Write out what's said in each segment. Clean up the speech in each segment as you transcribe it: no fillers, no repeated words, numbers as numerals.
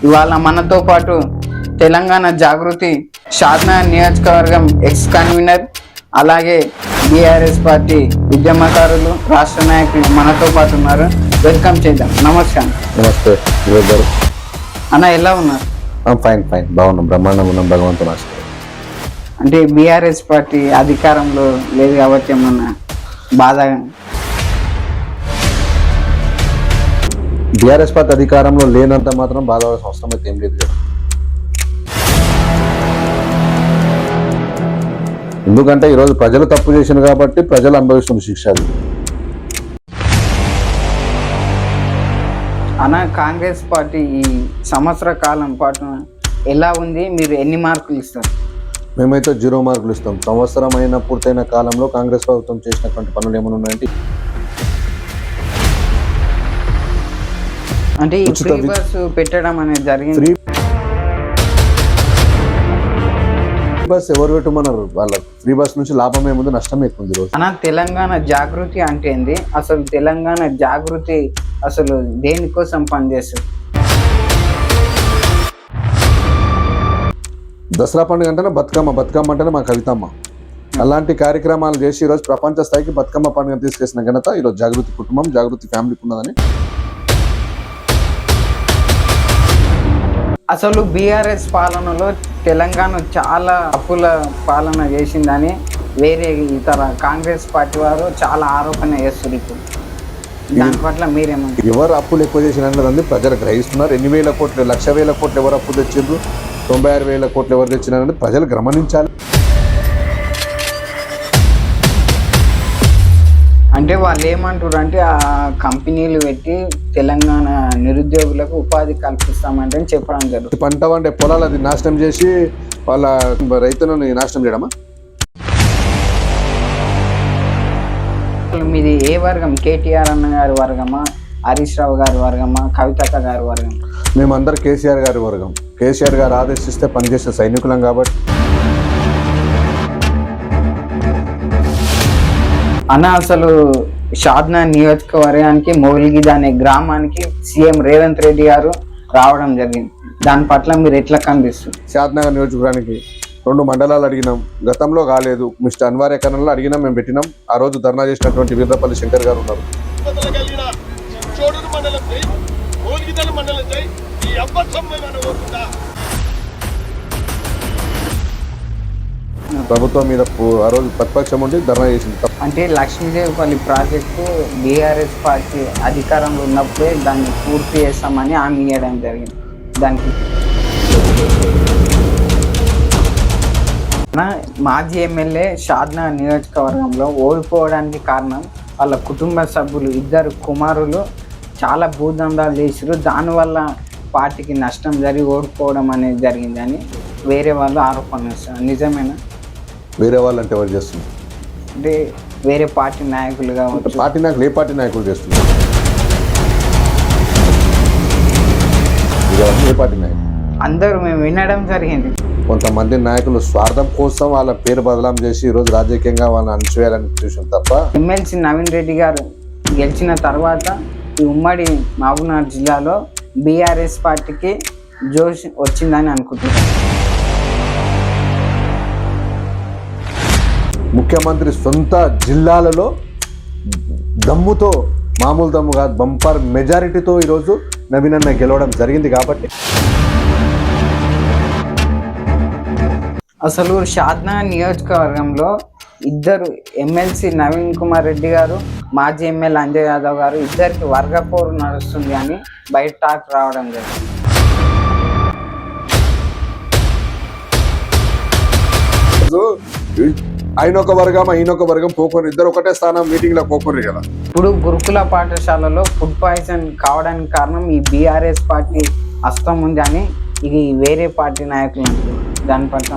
ఇవాళ మనతో పాటు తెలంగాణ జాగృతి షాద్నా నియోజకవర్గం ఎక్స్ కన్వీనర్ అలాగే బీఆర్ఎస్ పార్టీ ఉద్యమకారులు రాష్ట్ర నాయకులు మనతో పాటు ఉన్నారు. వెల్కమ్ చేద్దాం. నమస్కారం. నమస్తే గారు. అన్న ఎలా ఉన్నారు? ఫైన్ ఫైన్ బాగున్నాం, బ్రహ్మాండం ఉన్నాం, భగవంతుని ఆశ. అంటే బీఆర్ఎస్ పార్టీ అధికారంలో లేదు కాబట్టి ఏమన్నా బాధ? బీఆర్ఎస్ పార్టీ అధికారంలో లేనంత మాత్రం బాధపడాల్సిన అవసరం అయితే ఏం లేదు కదా. ఎందుకంటే ఈరోజు ప్రజలు తప్పు చేసిన కాబట్టి ప్రజలు అనుభవిస్తున్న శిక్ష అది. అన్న, కాంగ్రెస్ పార్టీ ఈ సంవత్సర కాలం పాటు ఎలా ఉంది? మీరు ఎన్ని మార్కులు ఇస్తారు? మేమైతే 0 మార్కులు ఇస్తాం. సంవత్సరం అయిన పూర్తయిన కాలంలో కాంగ్రెస్ ప్రభుత్వం చేసినటువంటి పనులు ఏమైనా ఉన్నాయంటే అంటే ఈ ఫ్రీ బస్ పెట్టడం అనేది జరిగింది. ఫ్రీ బస్ ఎవరు పెట్టమన్నారు? వాళ్ళ ఫ్రీ బస్ నుంచి లాభం ఏముంది, నష్టం ఎక్కువ ఉంది రోజు. అన్న, తెలంగాణ జాగృతి అంటే ఏంది? అసలు తెలంగాణ జాగృతి అసలు దేనికోసం పనిచేస్తుంది? దసరా పండుగ అంటేనే బతుకమ్మ అంటేనే మా కవితమ్మ. అలాంటి కార్యక్రమాలు చేసి ఈరోజు ప్రపంచ స్థాయికి బతుకమ్మ పండుగ తీసుకొచ్చిన ఘనత ఈరోజు జాగృతి కుటుంబం, జాగృతి ఫ్యామిలీకి ఉన్నదని. అసలు బీఆర్ఎస్ పాలనలో తెలంగాణ చాలా అప్పుల పాలన చేసిందని వేరే ఇతర కాంగ్రెస్ పార్టీ వారు చాలా ఆరోపణ చేస్తారు. ఇప్పుడు దాని పట్ల మీరేమంటారు? ఎవరు అప్పులు ఎక్కువ చేసినది ప్రజలు గ్రహిస్తున్నారు. 8,000 కోట్లు, 1,00,000 కోట్లు ఎవరు అప్పు తెచ్చిండ్రు, 96,000 కోట్లు ఎవరు తెచ్చినారని ప్రజలు గమనించాలి. అంటే వాళ్ళు ఏమంటారు అంటే ఆ కంపెనీలు పెట్టి తెలంగాణ నిరుద్యోగులకు ఉపాధి కల్పిస్తామంటే చెప్పడం జరుగుతుంది. పంట వండే పొలాలు అది నాశనం చేసి వాళ్ళ రైతులను నాశనం చేయడమా? మీది ఏ వర్గం? కేటీఆర్ అన్న గారి వర్గమా, హరీష్ రావు గారి వర్గమా, కవితక్క గారి వర్గం? మేమందరూ కేసీఆర్ గారి వర్గం. కేసీఆర్ గారు ఆదేశిస్తే పనిచేసే సైనికులం కాబట్టి. అన్న, అసలు షాద్నా నియోజకవర్గానికి మౌలిగిద అనే గ్రామానికి సీఎం రేవంత్ రెడ్డి గారు రావడం జరిగింది. దాని పట్ల మీరు ఎట్లా కనిపిస్తుంది? షాద్నగర్ నియోజకవర్గానికి 2 మండలాలు అడిగినాం, గతంలో కాలేదు. మిస్టర్ అన్వార్ ఎకరంలో అడిగినాం, మేము పెట్టినాం. ఆ రోజు ధర్నా చేసినటువంటి వీర్రపల్లి శంకర్ గారు ఉన్నారు. ప్రభుత్వం మీద ఆ రోజు ప్రతిపక్షం ఉండి ధర్నా చేసింది. అంటే లక్ష్మీదేవిపల్లి ప్రాజెక్టు బీఆర్ఎస్ పార్టీ అధికారంలో ఉన్నప్పుడే దాన్ని పూర్తి చేస్తామని హామీ ఇవ్వడం జరిగింది. దానికి మాజీ ఎమ్మెల్యే షాద్నా నియోజకవర్గంలో ఓడిపోవడానికి కారణం వాళ్ళ కుటుంబ సభ్యులు, 2 కుమారులు చాలా భూదందాలు చేసారు. దానివల్ల పార్టీకి నష్టం జరిగి ఓడిపోవడం అనేది జరిగిందని వేరే వాళ్ళు ఆరోపణ చేస్తారు. నిజమేనా? వేరే వాళ్ళు అంటే ఎవరు చేస్తున్నారు? అంటే వేరే పార్టీ నాయకులు కావచ్చు. పార్టీ నాయకులు ఏ పార్టీ నాయకులు చేస్తున్నారు? ఏ పార్టీ నాయకులు? అందరూ మేము వినడం జరిగింది. కొంతమంది నాయకులు స్వార్థం కోసం వాళ్ళ పేరు బదలాం చేసి ఈరోజు రాజకీయంగా వాళ్ళని అణచివేయాలని చూసాం తప్ప. ఎమ్మెల్సీ నవీన్ రెడ్డి గారు గెలిచిన తర్వాత ఈ ఉమ్మడి మహబూబ్నగర్ జిల్లాలో బీఆర్ఎస్ పార్టీకి జోష్ వచ్చిందని అనుకుంటున్నాను. ముఖ్యమంత్రి సొంత జిల్లాలలో దమ్ముతో, మామూలు దమ్ము కాదు, బంపర్ మెజారిటీతో ఈరోజు నవీన్ అన్న గెలవడం జరిగింది. కాబట్టి అసలు షాద్నా నియోజకవర్గంలో 2 ఎమ్మెల్సీ నవీన్ కుమార్ రెడ్డి గారు, మాజీ ఎమ్మెల్యే అంజయ్ యాదవ్ గారు, 2కి వర్గపోరు నడుస్తుంది అని బయట టాక్ రావడం జరిగింది. ఆయన ఒక వర్గం, ఈయన ఒక వర్గం పోకొని 2 ఒకటే స్థానం మీటింగ్ లో పోకొని కదా. ఇప్పుడు గురుకుల పాఠశాలలో ఫుడ్ పాయిజన్ కావడానికి కారణం ఈ బీఆర్ఎస్ పార్టీ హస్తం ఉంది అని ఇది వేరే పార్టీ నాయకులు అంటారు. దాని పట్ల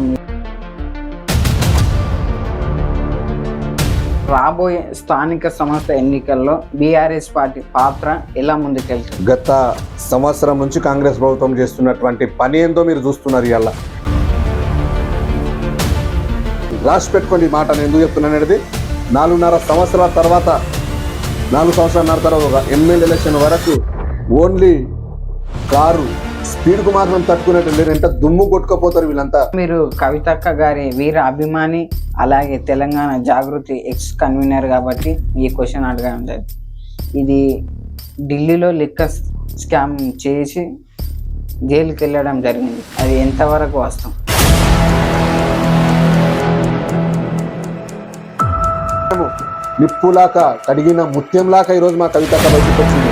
రాబోయే స్థానిక సంస్థ ఎన్నికల్లో బీఆర్ఎస్ పార్టీ పాత్ర ఎలా ముందుకెళ్తుంది? గత సంవత్సరం నుంచి కాంగ్రెస్ ప్రభుత్వం చేస్తున్నటువంటి పని ఏందో మీరు చూస్తున్నారు. ఇవాళ రాసి పెట్టుకోండి. మాట నేను ఎందుకు చెప్తున్నాను అనేది, 4.5 సంవత్సరాల తర్వాత, 4 సంవత్సరాల తర్వాత ఒక ఎమ్మెల్యే ఎలక్షన్ వరకు ఓన్లీ కారు స్పీడ్ కు మాత్రం తట్టుకునేట్టు లేరు, ఎంత దుమ్ము కొట్టుకుపోతారు వీళ్ళంతా. మీరు కవితక్క గారి వీర అభిమాని, అలాగే తెలంగాణ జాగృతి ఎక్స్ కన్వీనర్ కాబట్టి ఈ క్వశ్చన్ అడగడం జరిగింది. ఇది ఢిల్లీలో లిక్కర్ స్కామ్ చేసి జైలుకి వెళ్ళడం జరిగింది, అది ఎంతవరకు వాస్తవం? నిప్పులాక కడిగిన ముత్యంలాక ఈరోజు మా కవితక్క బయటకు వచ్చింది.